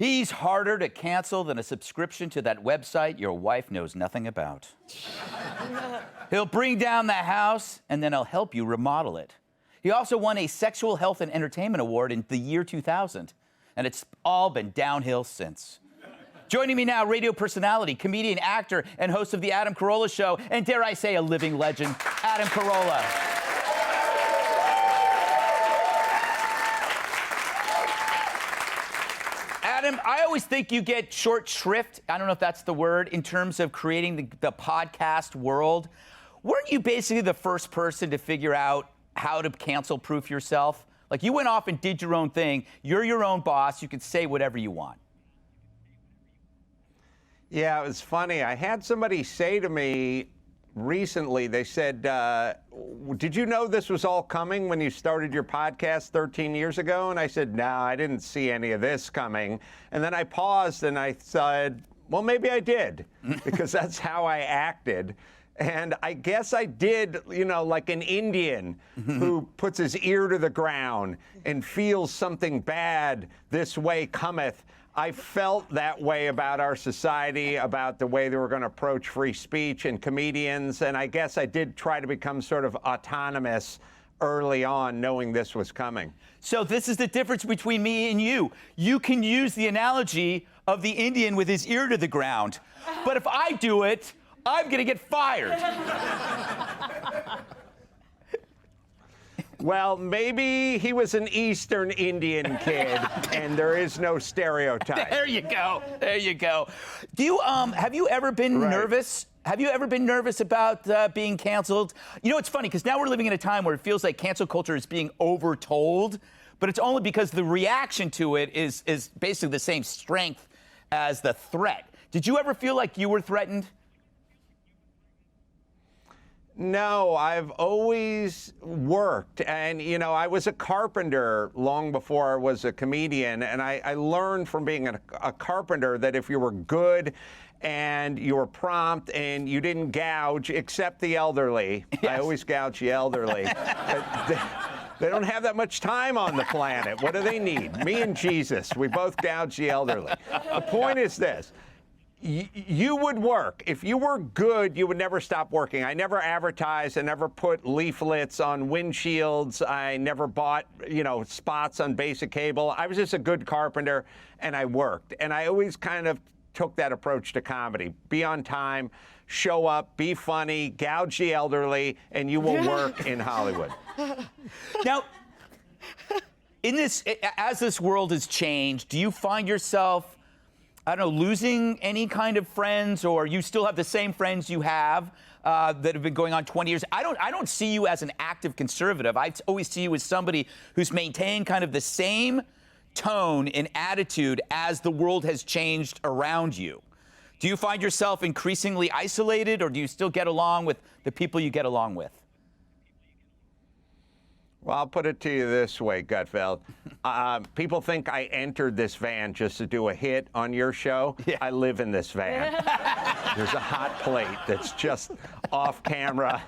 He's harder to cancel than a subscription to that website your wife knows nothing about. He'll bring down the house, and then he'll help you remodel it. He also won a Sexual Health and Entertainment Award in the year 2000, and it's all been downhill since. Joining me now, radio personality, comedian, actor, and host of The Adam Carolla Show, and dare I say, a living legend, Adam Carolla. Adam, I always think you get short shrift, I don't know if that's the word, in terms of creating the podcast world. Weren't you basically the first person to figure out how to cancel-proof yourself? Like, you went off and did your own thing. You're your own boss. You can say whatever you want. Yeah, it was funny. I had somebody say to me recently, they said, did you know this was all coming when you started your podcast 13 years ago? And I said, no, I didn't see any of this coming. And then I paused and I said, well, maybe I did, because that's how I acted. And I guess I did, you know, like an Indian who puts his ear to the ground and feels something bad this way cometh. I felt that way about our society, about the way they were going to approach free speech and comedians. And I guess I did try to become sort of autonomous early on, knowing this was coming. So this is the difference between me and you. You can use the analogy of the Indian with his ear to the ground. But if I do it, I'm going to get fired. Well, maybe he was an Eastern Indian kid, and there is no stereotype. There you go. There you go. Do you have you ever been nervous? Have you ever been nervous about being canceled? You know, it's funny because now we're living in a time where it feels like cancel culture is being overtold, but it's only because the reaction to it is basically the same strength as the threat. Did you ever feel like you were threatened? No, I've always worked. And, you know, I was a carpenter long before I was a comedian. And I learned from being a carpenter that if you were good and you were prompt and you didn't gouge, except the elderly. Yes. I always gouge the elderly. They don't have that much time on the planet. What do they need? Me and Jesus. We both gouge the elderly. The point is this. You would work. If you were good, you would never stop working. I never advertised. I never put leaflets on windshields. I never bought, you know, spots on basic cable. I was just a good carpenter, and I worked. And I always kind of took that approach to comedy. Be on time, show up, be funny, gouge the elderly, and you will work in Hollywood. Now, as this world has changed, do you find yourself, I don't know, losing any kind of friends, or you still have the same friends you have that have been going on 20 years? I don't see you as an active conservative. I always see you as somebody who's maintained kind of the same tone and attitude as the world has changed around you. Do you find yourself increasingly isolated, or do you still get along with the people you get along with? Well, I'll put it to you this way, Gutfeld. People think I entered this van just to do a hit on your show. Yeah. I live in this van. There's a hot plate that's just off camera.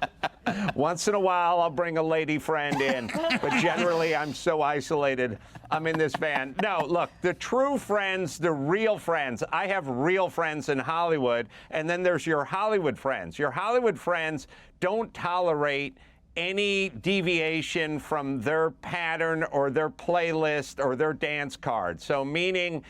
Once in a while, I'll bring a lady friend in, but generally, I'm so isolated, I'm in this van. No, look, the true friends, the real friends, I have real friends in Hollywood, and then there's your Hollywood friends. Your Hollywood friends don't tolerate any deviation from their pattern or their playlist or their dance card. So meaning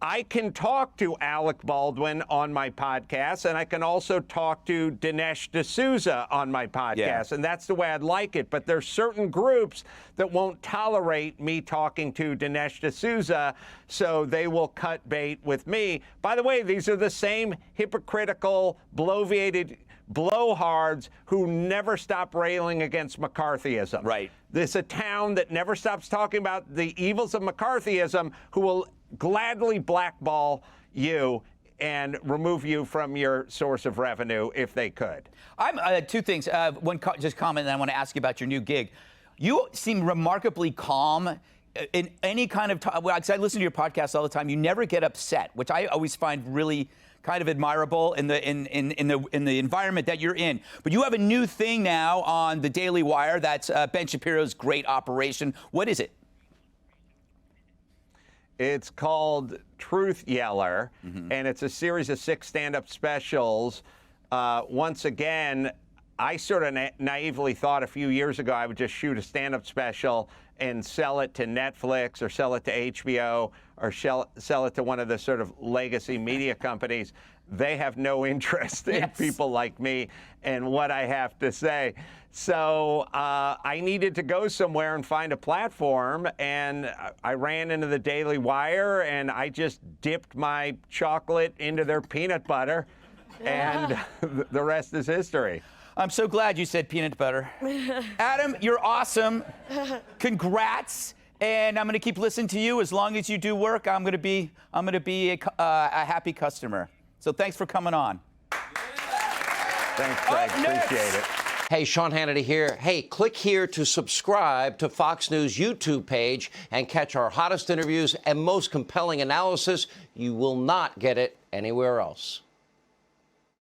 I can talk to Alec Baldwin on my podcast, and I can also talk to Dinesh D'Souza on my podcast. Yeah. And that's the way I'd like it. But there's certain groups that won't tolerate me talking to Dinesh D'Souza, so they will cut bait with me. By the way, these are the same hypocritical, bloviated blowhards who never stop railing against McCarthyism. Right. This is a town that never stops talking about the evils of McCarthyism, who will gladly blackball you and remove you from your source of revenue if they could. I'm two things. One just comment, and I want to ask you about your new gig. You seem remarkably calm in any kind of well, I listen to your podcast all the time. You never get upset, which I always find really kind of admirable in the environment that you're in. But you have a new thing now on the Daily Wire. That's Ben Shapiro's great operation. What is it? It's called Truth Yeller, and it's a series of 6 stand-up specials. Once again, I sort of naively thought a few years ago I would just shoot a stand-up special and sell it to Netflix or sell it to HBO or sell it to one of the sort of legacy media companies. They have no interest in people like me and what I have to say. So I needed to go somewhere and find a platform, and I ran into the Daily Wire, and I just dipped my chocolate into their peanut butter, and the rest is history. I'm so glad you said peanut butter. Adam, you're awesome. Congrats. And I'm going to keep listening to you. As long as you do work, I'm going to be a happy customer. So thanks for coming on. Thanks, Craig. Appreciate it. Hey, Sean Hannity here. Hey, click here to subscribe to Fox News YouTube page and catch our hottest interviews and most compelling analysis. You will not get it anywhere else.